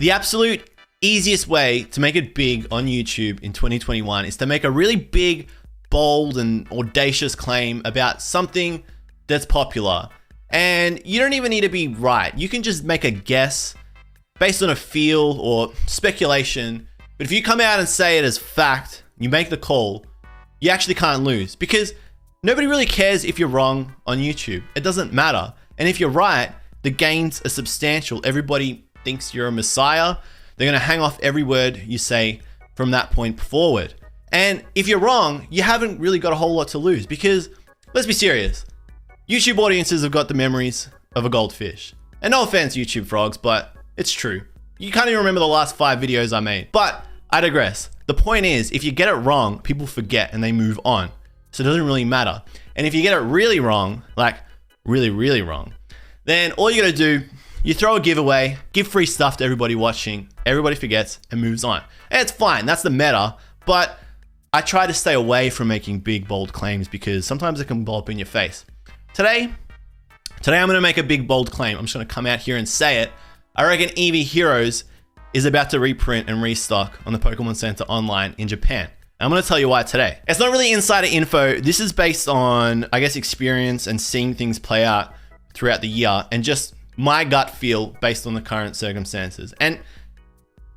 The absolute easiest way to make it big on YouTube in 2021 is to make a really big, bold, and audacious claim about something that's popular. And you don't even need to be right. You can just make a guess based on a feel or speculation. But if you come out and say it as fact, you make the call, you actually can't lose, because nobody really cares if you're wrong on YouTube. It doesn't matter. And if you're right, the gains are substantial. Everybody thinks you're a messiah. They're gonna hang off every word you say from that point forward. And if you're wrong, you haven't really got a whole lot to lose, because let's be serious. YouTube audiences have got the memories of a goldfish. And no offense, YouTube frogs, but it's true. You can't even remember the last 5 videos I made. But I digress. The point is, if you get it wrong, people forget and they move on. So it doesn't really matter. And if you get it really wrong, like really, really wrong, then all you gotta do, you throw a giveaway, give free stuff to everybody watching, everybody forgets and moves on. And it's fine, that's the meta, but I try to stay away from making big, bold claims because sometimes it can blow up in your face. Today I'm gonna make a big, bold claim. I'm just gonna come out here and say it. I reckon Eevee Heroes is about to reprint and restock on the Pokemon Center online in Japan. I'm gonna tell you why today. It's not really insider info. This is based on, I guess, experience and seeing things play out throughout the year and just my gut feel based on the current circumstances. And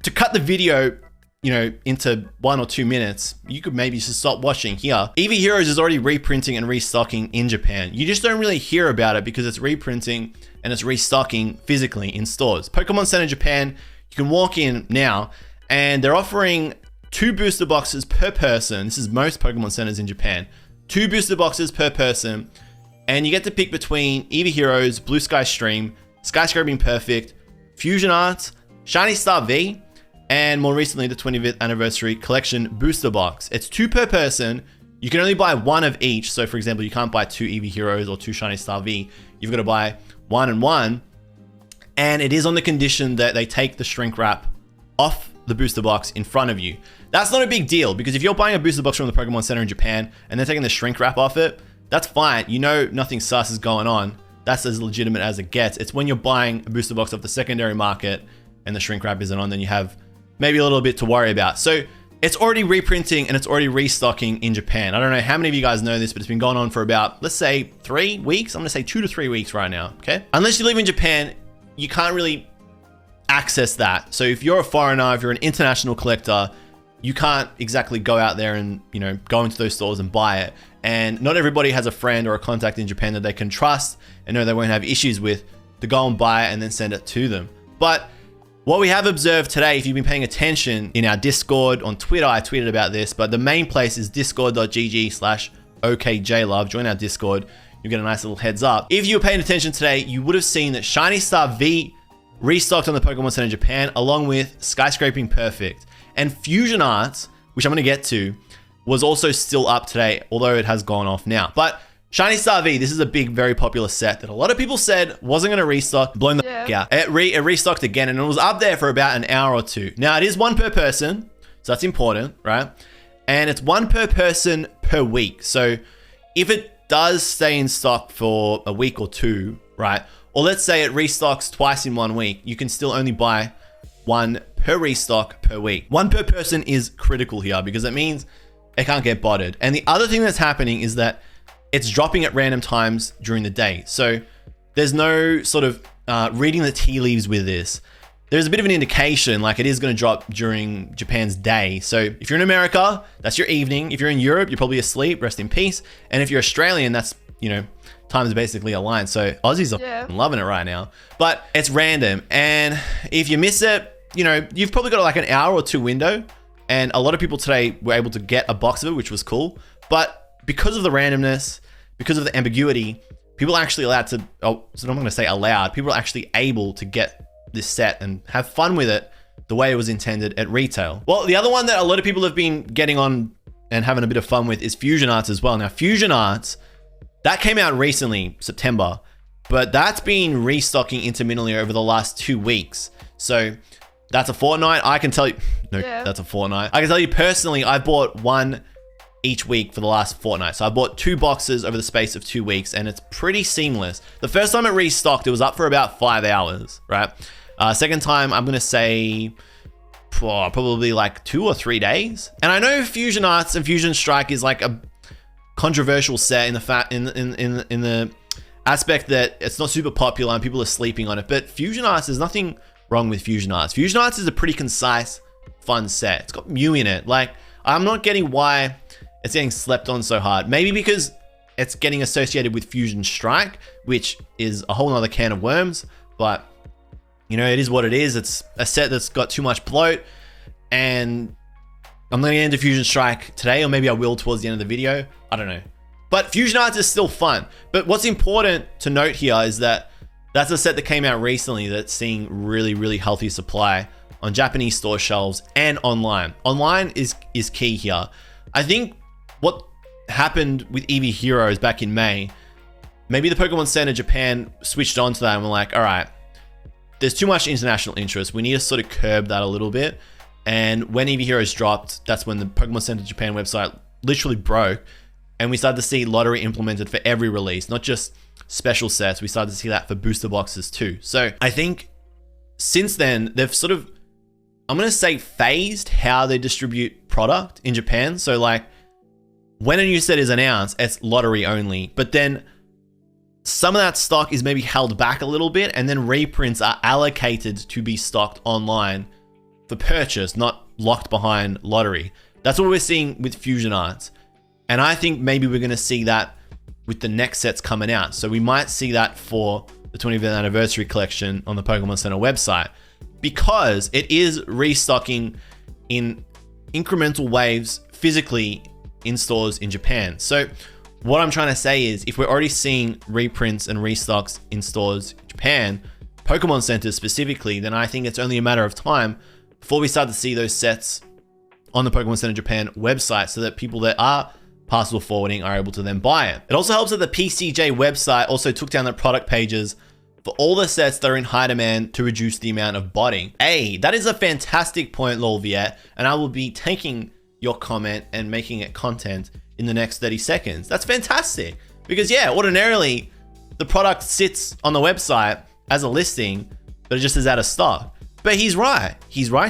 to cut the video, you know, into 1 or 2 minutes, you could maybe just stop watching here. Eevee Heroes is already reprinting and restocking in Japan. You just don't really hear about it because it's reprinting and it's restocking physically in stores. Pokemon Center Japan, you can walk in now and they're offering 2 booster boxes per person. This is most Pokemon Centers in Japan. 2 booster boxes per person. And you get to pick between Eevee Heroes, Blue Sky Stream, Skyscraping Perfect, Fusion Arts, Shiny Star V, and more recently the 25th anniversary collection booster box. It's 2 per person. You can only buy 1 of each. So for example, you can't buy 2 Eevee Heroes or 2 Shiny Star V. You've got to buy 1 and 1. And it is on the condition that they take the shrink wrap off the booster box in front of you. That's not a big deal, because if you're buying a booster box from the Pokemon Center in Japan and they're taking the shrink wrap off it, that's fine. You know nothing sus is going on. That's as legitimate as it gets. It's when you're buying a booster box off the secondary market and the shrink wrap isn't on, then you have maybe a little bit to worry about. So it's already reprinting and it's already restocking in Japan. I don't know how many of you guys know this, but it's been going on for about, let's say 3 weeks. I'm gonna say 2 to 3 weeks right now, okay? Unless you live in Japan, you can't really access that. So if you're a foreigner, if you're an international collector, you can't exactly go out there and, you know, go into those stores and buy it. And not everybody has a friend or a contact in Japan that they can trust and know they won't have issues with to go and buy it and then send it to them. But what we have observed today, if you've been paying attention in our Discord, on Twitter, I tweeted about this, but the main place is discord.gg/okjlove. Join our Discord. You'll get a nice little heads up. If you were paying attention today, you would have seen that Shiny Star V restocked on the Pokemon Center Japan, along with Skyscraping Perfect. And Fusion Arts, which I'm gonna get to, was also still up today, although it has gone off now. But Shiny Star V, this is a big, very popular set that a lot of people said wasn't gonna restock, blown the f out. It restocked again, and it was up there for about an hour or 2. Now, it is 1 per person, so that's important, right? And it's 1 per person per week. So if it does stay in stock for a week or 2, right? Or let's say it restocks twice in 1 week, you can still only buy 1 per restock per week. 1 per person is critical here because it means it can't get botted. And the other thing that's happening is that it's dropping at random times during the day. So there's no sort of reading the tea leaves with this. There's a bit of an indication like it is going to drop during Japan's day. So if you're in America, that's your evening. If you're in Europe, you're probably asleep, rest in peace. And if you're Australian, that's, you know, time is basically aligned. So Aussies are loving it right now, but it's random. And if you miss it, you know, you've probably got like an hour or 2 window. And a lot of people today were able to get a box of it, which was cool. But because of the randomness, because of the ambiguity, people are actually allowed to, so I'm going to say allowed, people are actually able to get this set and have fun with it the way it was intended at retail. Well, the other one that a lot of people have been getting on and having a bit of fun with is Fusion Arts as well. Now, Fusion Arts, that came out recently, September, but that's been restocking intermittently over the last 2 weeks. So that's a fortnight. I can tell you, that's a fortnight. I can tell you personally, I bought 1 each week for the last fortnight. So I bought 2 boxes over the space of 2 weeks and it's pretty seamless. The first time it restocked, it was up for about 5 hours, right? Second time, I'm gonna say probably like 2 or 3 days. And I know Fusion Arts and Fusion Strike is like a controversial set in the aspect that it's not super popular and people are sleeping on it. But Fusion Arts, there's nothing wrong with Fusion Arts. Fusion Arts is a pretty concise, fun set. It's got Mew in it. Like, I'm not getting why it's getting slept on so hard. Maybe because it's getting associated with Fusion Strike, which is a whole nother can of worms. But, you know, it is what it is. It's a set that's got too much bloat. And I'm going to get into Fusion Strike today, or maybe I will towards the end of the video. I don't know. But Fusion Arts is still fun. But what's important to note here is that that's a set that came out recently that's seeing really, really healthy supply on Japanese store shelves and online. Online is key here. I think what happened with Eevee Heroes back in May, maybe the Pokemon Center Japan switched on to that and were like, all right, there's too much international interest. We need to sort of curb that a little bit. And when Eevee Heroes dropped, that's when the Pokemon Center Japan website literally broke. And we started to see lottery implemented for every release, not just special sets. We started to see that for booster boxes too. So I think since then, they've sort of, I'm going to say, phased how they distribute product in Japan. So like when a new set is announced, it's lottery only. But then some of that stock is maybe held back a little bit, and then reprints are allocated to be stocked online for purchase, not locked behind lottery. That's what we're seeing with Fusion Arts. And I think maybe we're going to see that with the next sets coming out. So we might see that for the 25th anniversary collection on the Pokemon Center website, because it is restocking in incremental waves physically in stores in Japan. So what I'm trying to say is, if we're already seeing reprints and restocks in stores in Japan, Pokemon Centers specifically, then I think it's only a matter of time before we start to see those sets on the Pokemon Center Japan website, so that people that are parcel forwarding are able to then buy it. It also helps that the PCJ website also took down the product pages for all the sets that are in high demand to reduce the amount of botting. Hey, that is a fantastic point, Lolviet, and I will be taking your comment and making it content in the next 30 seconds. That's fantastic, because yeah, ordinarily the product sits on the website as a listing, but it just is out of stock. But he's right,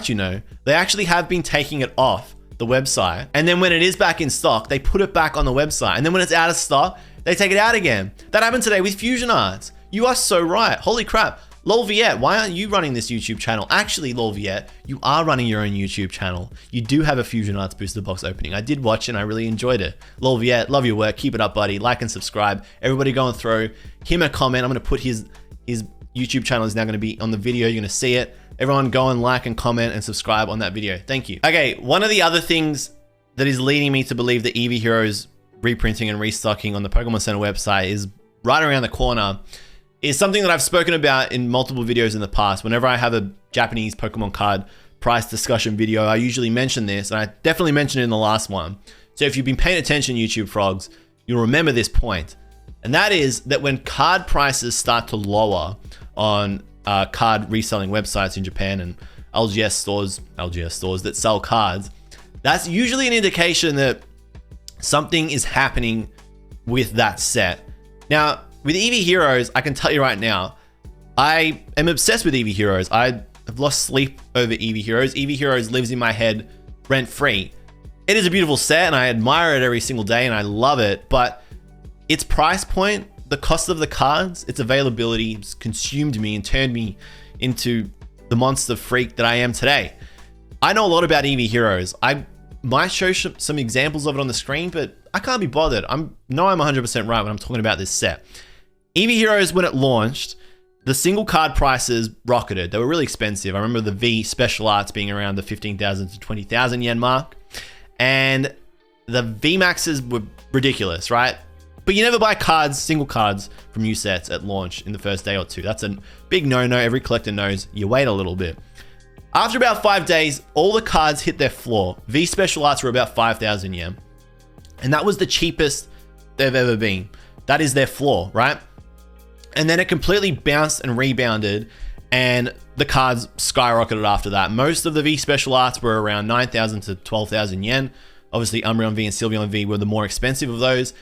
you know, they actually have been taking it off the website, and then when it is back in stock, they put it back on the website, and then when it's out of stock, they take it out again. That happened today with Fusion Arts. You are so right. Holy crap. Lolviet, why aren't you running this YouTube channel? Actually, Lolviet, you are running your own YouTube channel. You do have a Fusion Arts booster box opening. I did watch it and I really enjoyed it. Lolviet, love your work. Keep it up, buddy. Like and subscribe. Everybody go and throw him a comment. I'm going to put his YouTube channel is now going to be on the video. You're going to see it. Everyone go and like and comment and subscribe on that video. Thank you. Okay, one of the other things that is leading me to believe that Eevee Heroes reprinting and restocking on the Pokemon Center website is right around the corner is something that I've spoken about in multiple videos in the past. Whenever I have a Japanese Pokemon card price discussion video, I usually mention this, and I definitely mentioned it in the last one. So if you've been paying attention, YouTube frogs, you'll remember this point. And that is that when card prices start to lower on card reselling websites in Japan and LGS stores that sell cards, that's usually an indication that something is happening with that set. Now, with Eevee Heroes, I can tell you right now, I am obsessed with Eevee Heroes. I have lost sleep over Eevee Heroes. Eevee Heroes lives in my head rent-free. It is a beautiful set, and I admire it every single day, and I love it, but its price point, the cost of the cards, its availability has consumed me and turned me into the monster freak that I am today. I know a lot about Eevee Heroes. I might show some examples of it on the screen, but I can't be bothered. I'm 100% right when I'm talking about this set. Eevee Heroes, when it launched, the single card prices rocketed. They were really expensive. I remember the V Special Arts being around the 15,000 to 20,000 yen mark. And the VMAXs were ridiculous, right? But you never buy cards, single cards from new sets at launch in the first day or two. That's a big no-no. Every collector knows you wait a little bit. After about 5 days, all the cards hit their floor. V Special Arts were about 5,000 yen. And that was the cheapest they've ever been. That is their floor, right? And then it completely bounced and rebounded, and the cards skyrocketed after that. Most of the V Special Arts were around 9,000 to 12,000 yen. Obviously, Umbreon V and Sylveon V were the more expensive of those.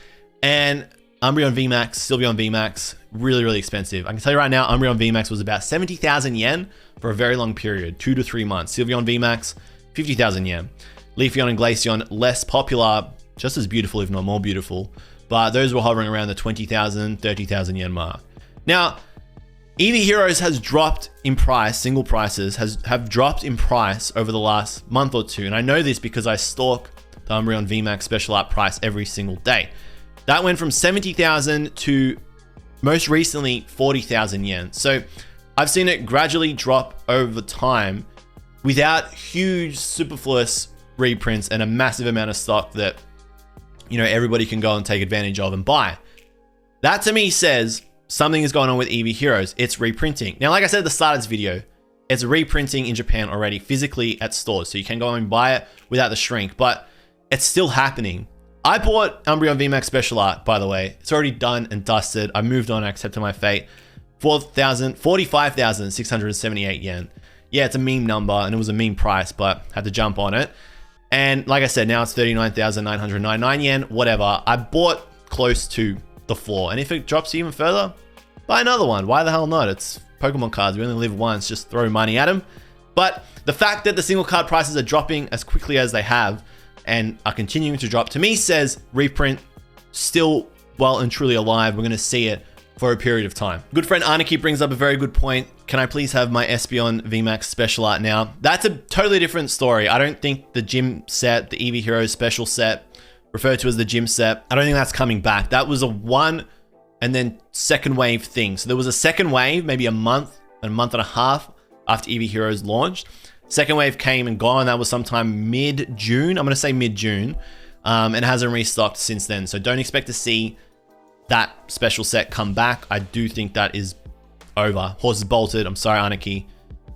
And Umbreon VMAX, Sylveon VMAX, really, really expensive. I can tell you right now, Umbreon VMAX was about 70,000 yen for a very long period, 2 to 3 months. Sylveon VMAX, 50,000 yen. Leafeon and Glaceon, less popular, just as beautiful, if not more beautiful, but those were hovering around the 20,000, 30,000 yen mark. Now, Eevee Heroes has dropped in price, single prices have dropped in price over the last month or two. And I know this because I stalk the Umbreon VMAX special art price every single day. That went from 70,000 to most recently 40,000 yen. So I've seen it gradually drop over time without huge superfluous reprints and a massive amount of stock that, you know, everybody can go and take advantage of and buy. That to me says something is going on with Eevee Heroes. It's reprinting. Now, like I said at the start of this video, it's reprinting in Japan already physically at stores. So you can go and buy it without the shrink, but it's still happening. I bought Umbreon VMAX Special Art, by the way. It's already done and dusted. I moved on, I accepted my fate. 45,678 yen. Yeah, it's a meme number and it was a meme price, but had to jump on it. And like I said, now it's 39,999 yen, whatever. I bought close to the floor. And if it drops even further, buy another one. Why the hell not? It's Pokemon cards. We only live once. Just throw money at them. But the fact that the single card prices are dropping as quickly as they have and are continuing to drop, to me says reprint still well and truly alive. We're going to see it for a period of time. Good friend Aniki brings up a very good point. Can I please have my Espeon VMAX special art now? That's a totally different story. I don't think the gym set, the Eevee Heroes special set, referred to as the gym set, I don't think that's coming back. That was a one and then second wave thing. So there was a second wave, maybe a month and a half after Eevee Heroes launched. Second wave came and gone. That was sometime mid-June. I'm going to say mid-June. And it hasn't restocked since then. So don't expect to see that special set come back. I do think that is over. Horse is bolted. I'm sorry, Aniki.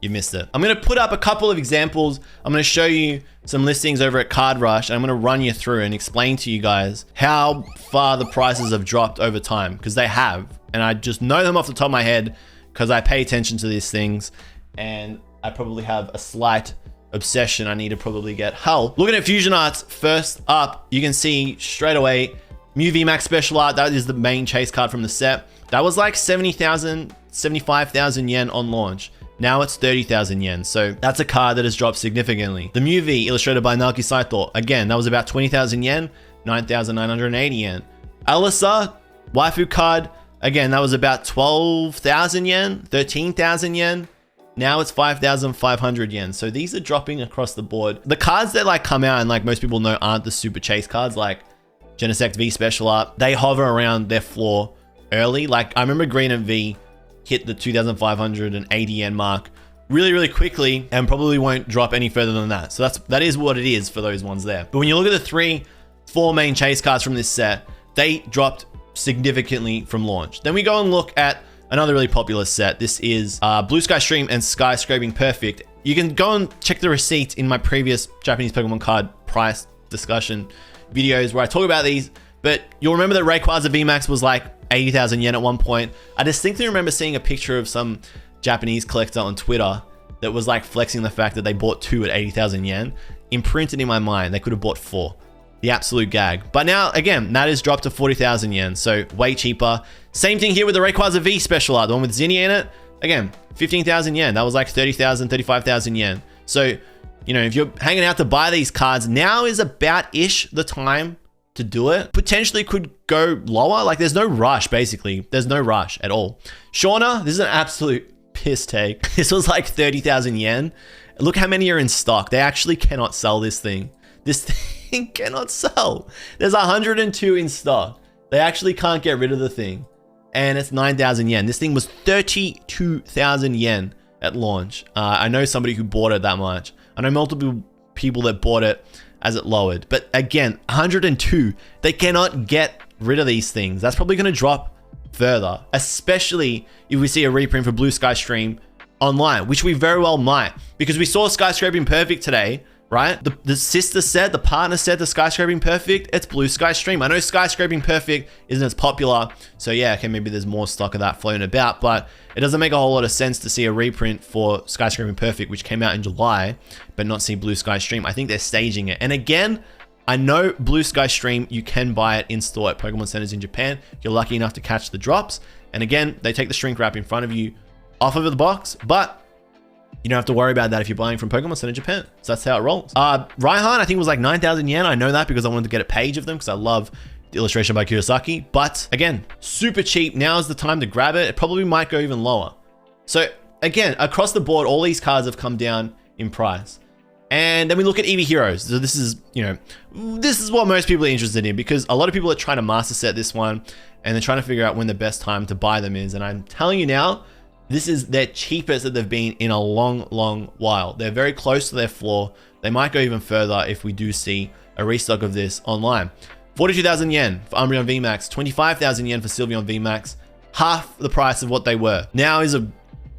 You missed it. I'm going to put up a couple of examples. I'm going to show you some listings over at Card Rush. And I'm going to run you through and explain to you guys how far the prices have dropped over time, because they have. And I just know them off the top of my head because I pay attention to these things. And I probably have a slight obsession. I need to probably get help. Looking at Fusion Arts, first up, you can see straight away, Mew VMAX Special Art. That is the main chase card from the set. That was like 70,000, 75,000 yen on launch. Now it's 30,000 yen. So that's a card that has dropped significantly. The Mew V, illustrated by Naoki Saito. Again, that was about 20,000 yen, 9,980 yen. Alyssa, waifu card. Again, that was about 12,000 yen, 13,000 yen. Now it's 5,500 yen. So these are dropping across the board. The cards that like come out and like most people know aren't the super chase cards, like Genesect V Special Art. They hover around their floor early. Like I remember Green and V hit the 2,580 yen mark really, really quickly and probably won't drop any further than that. So that is what it is for those ones there. But when you look at the 4 main chase cards from this set, they dropped significantly from launch. Then we go and look at another really popular set. This is Blue Sky Stream and Sky Scraping Perfect. You can go and check the receipts in my previous Japanese Pokemon card price discussion videos where I talk about these, but you'll remember that Rayquaza VMAX was like 80,000 yen at one point. I distinctly remember seeing a picture of some Japanese collector on Twitter that was like flexing the fact that they bought 2 at 80,000 yen. Imprinted in my mind, they could have bought 4. The absolute gag. But now, again, that is dropped to 40,000 yen, so way cheaper. Same thing here with the Rayquaza V Special Art, the one with Zinnia in it. Again, 15,000 yen. That was like 30,000, 35,000 yen. So, you know, if you're hanging out to buy these cards, now is about-ish the time to do it. Potentially could go lower. Like, there's no rush, basically. There's no rush at all. Shauna, this is an absolute piss take. This was like 30,000 yen. Look how many are in stock. They actually cannot sell this thing. This thing cannot sell. There's 102 in stock. They actually can't get rid of the thing. And it's 9,000 yen. This thing was 32,000 yen at launch. I know somebody who bought it that much. I know multiple people that bought it as it lowered. But again, 102. They cannot get rid of these things. That's probably going to drop further, especially if we see a reprint for Blue Sky Stream online, which we very well might, because we saw Skyscraping Perfect today, right? The sister set, the partner set to Skyscraping Perfect, it's Blue Sky Stream. I know Skyscraping Perfect isn't as popular, so yeah, okay, maybe there's more stock of that floating about, but it doesn't make a whole lot of sense to see a reprint for Skyscraping Perfect, which came out in July, but not see Blue Sky Stream. I think they're staging it. And again, I know Blue Sky Stream, you can buy it in store at Pokemon Centers in Japan. You're lucky enough to catch the drops. And again, they take the shrink wrap in front of you off of the box, but you don't have to worry about that if you're buying from Pokemon Center Japan. So that's how it rolls. Raihan, I think was like 9,000 yen. I know that because I wanted to get a page of them because I love the illustration by Kurosaki. But again, super cheap. Now is the time to grab it. It probably might go even lower. So again, across the board, all these cards have come down in price. And then we look at Eevee Heroes. So this is, you know, this is what most people are interested in because a lot of people are trying to master set this one and they're trying to figure out when the best time to buy them is. And I'm telling you now, this is their cheapest that they've been in a long, long while. They're very close to their floor. They might go even further if we do see a restock of this online. 42,000 yen for Umbreon VMAX, 25,000 yen for Sylveon VMAX, half the price of what they were. Now is a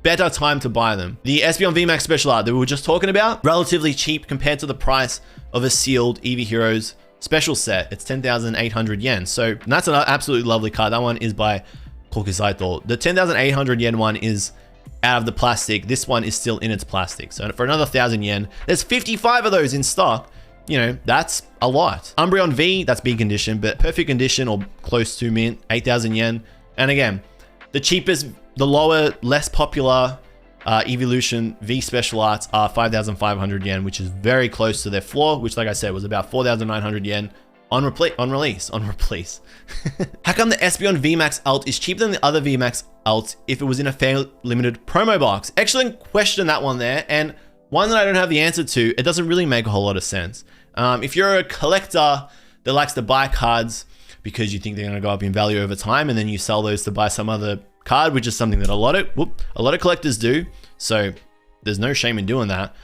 better time to buy them. The Espeon VMAX Special Art that we were just talking about, relatively cheap compared to the price of a sealed Eevee Heroes special set. It's 10,800 yen. So that's an absolutely lovely card. That one is by Naoki Saito. The 10,800 yen one is out of the plastic. This one is still in its plastic. So for another 1,000 yen, there's 55 of those in stock. You know, that's a lot. Umbreon V, that's B condition, but perfect condition or close to mint, 8,000 yen. And again, the cheapest, the lower, less popular Eeveelution V Special Arts are 5,500 yen, which is very close to their floor, which like I said, was about 4,900 yen on release. How come the Espeon VMAX alt is cheaper than the other VMAX alts if it was in a fair limited promo box? Excellent question, that one there. And one that I don't have the answer to. It doesn't really make a whole lot of sense. If you're a collector that likes to buy cards because you think they're going to go up in value over time, and then you sell those to buy some other card, which is something that a lot of collectors do. So there's no shame in doing that.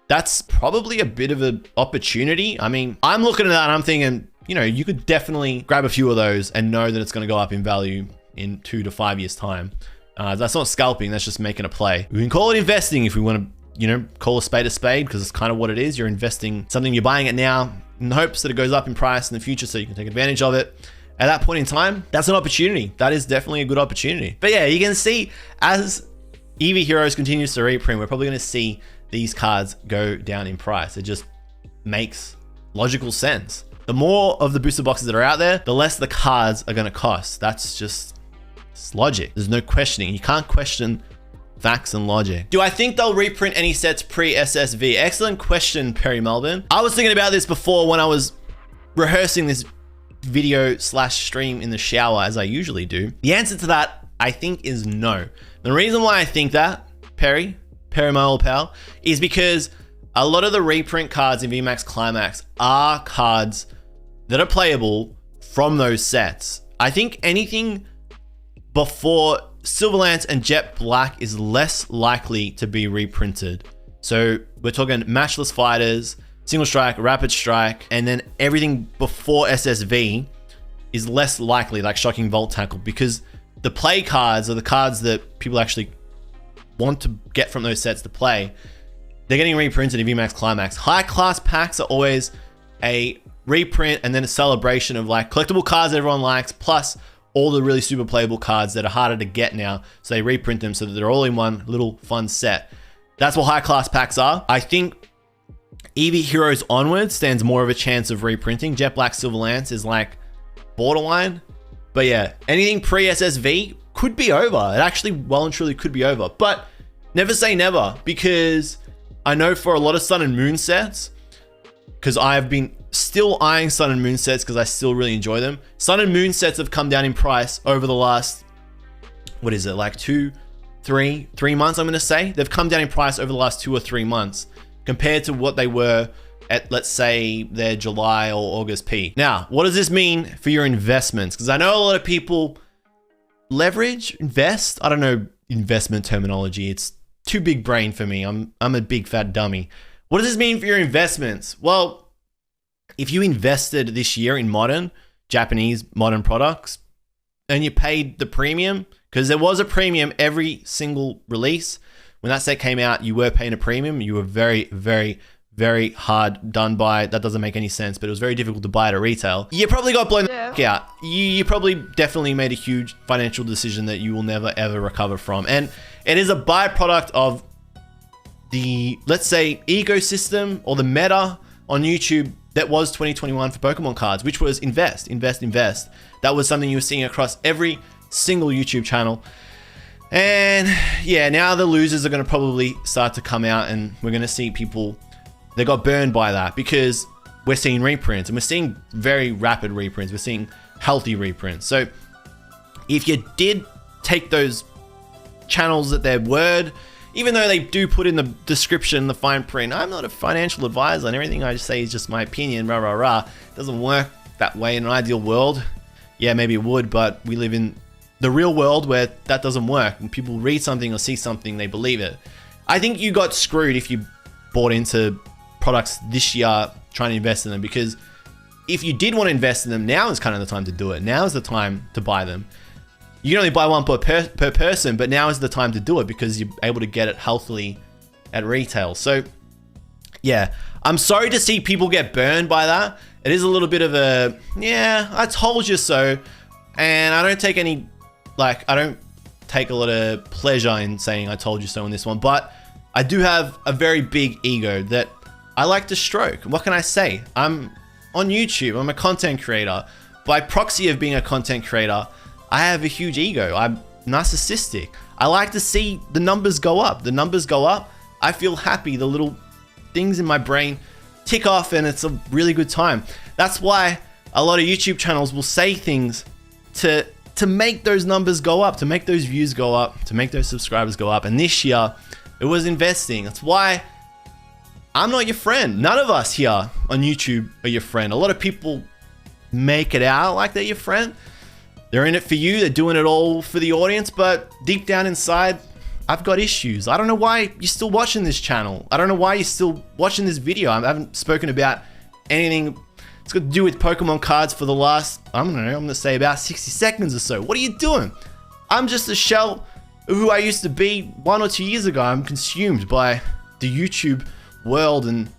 That's probably a bit of an opportunity. I mean, I'm looking at that and I'm thinking, you know, you could definitely grab a few of those and know that it's going to go up in value in 2 to 5 years time. That's not scalping. That's just making a play. We can call it investing if we want to, you know, call a spade because it's kind of what it is. You're investing something, you're buying it now in hopes that it goes up in price in the future so you can take advantage of it. At that point in time, that's an opportunity. That is definitely a good opportunity. But yeah, you can see as Eevee Heroes continues to reprint, we're probably going to see these cards go down in price. It just makes logical sense. The more of the booster boxes that are out there, the less the cards are going to cost. That's just, it's logic. There's no questioning. You can't question facts and logic. Do I think they'll reprint any sets pre-SSV? Excellent question, Perry Melbourne. I was thinking about this before when I was rehearsing this video / stream in the shower, as I usually do. The answer to that, I think, is no. The reason why I think that, Perry, my old pal, is because a lot of the reprint cards in VMAX Climax are cards that are playable from those sets. I think anything before Silverlance and Jet Black is less likely to be reprinted. So we're talking Matchless Fighters, Single Strike, Rapid Strike, and then everything before SSV is less likely, like Shocking Volt Tackle, because the play cards are the cards that people actually want to get from those sets to play. They're getting reprinted in VMAX Climax. High class packs are always a reprint and then a celebration of like collectible cards that everyone likes, plus all the really super playable cards that are harder to get now. So they reprint them so that they're all in one little fun set. That's what high class packs are. I think Eevee Heroes onwards stands more of a chance of reprinting. Jet Black Silverlance is like borderline. But yeah, anything pre-SSV could be over. It actually well and truly could be over. But never say never, because I know for a lot of Sun and Moon sets, because I've been still eyeing Sun and Moon sets because I still really enjoy them. Sun and Moon sets have come down in price over the last, what is it, like 3 months, I'm going to say. They've come down in price over the last 2 or 3 months compared to what they were at, let's say, their July or August peak. Now, what does this mean for your investments? Because I know a lot of people invest. I don't know investment terminology. It's too big brain for me. I'm a big fat dummy. What does this mean for your investments? Well, if you invested this year in Japanese modern products, and you paid the premium, because there was a premium every single release. When that set came out, you were paying a premium. You were very, very, very hard done by. That doesn't make any sense, but it was very difficult to buy at a retail. You probably got blown the f out. You probably definitely made a huge financial decision that you will never, ever recover from. And it is a byproduct of the, let's say, ecosystem or the meta on YouTube that was 2021 for Pokemon cards, which was invest. That was something you were seeing across every single YouTube channel. And yeah, now the losers are going to probably start to come out, and we're going to see people that got burned by that, because we're seeing reprints, and we're seeing very rapid reprints. We're seeing healthy reprints. So if you did take those channels at their word, even though they do put in the description, the fine print, I'm not a financial advisor, and everything I say is just my opinion, rah, rah, rah. It doesn't work that way in an ideal world. Yeah, maybe it would, but we live in the real world where that doesn't work. When people read something or see something, they believe it. I think you got screwed if you bought into products this year trying to invest in them, because if you did want to invest in them, now is kind of the time to do it. Now is the time to buy them. You can only buy one per person, but now is the time to do it because you're able to get it healthily at retail. So yeah, I'm sorry to see people get burned by that. It is a little bit of a, yeah, I told you so. And I don't take any, I don't take a lot of pleasure in saying I told you so in this one, but I do have a very big ego that I like to stroke. What can I say? I'm on YouTube. I'm a content creator. By proxy of being a content creator, I have a huge ego. I'm narcissistic. I like to see the numbers go up. The numbers go up. I feel happy. The little things in my brain tick off, and it's a really good time. That's why a lot of YouTube channels will say things to make those numbers go up, to make those views go up, to make those subscribers go up. And this year, it was investing. That's why I'm not your friend. None of us here on YouTube are your friend. A lot of people make it out like they're your friend. They're in it for you. They're doing it all for the audience. But deep down inside, I've got issues. I don't know why you're still watching this channel. I don't know why you're still watching this video. I haven't spoken about anything it's got to do with Pokemon cards for the last, I don't know, I'm going to say about 60 seconds or so. What are you doing? I'm just a shell of who I used to be 1 or 2 years ago. I'm consumed by the YouTube world and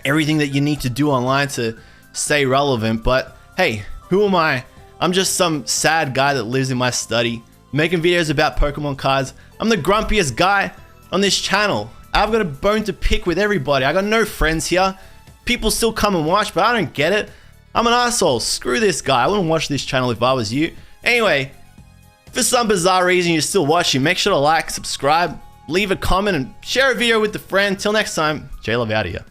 everything that you need to do online to stay relevant. But hey, who am I? I'm just some sad guy that lives in my study making videos about Pokemon cards. I'm the grumpiest guy on this channel. I've got a bone to pick with everybody. I got no friends here. People still come and watch, but I don't get it. I'm an asshole. Screw this guy. I wouldn't watch this channel if I was you. Anyway, for some bizarre reason you're still watching, make sure to like, subscribe, leave a comment, and share a video with a friend. Till next time, J-Love out of here.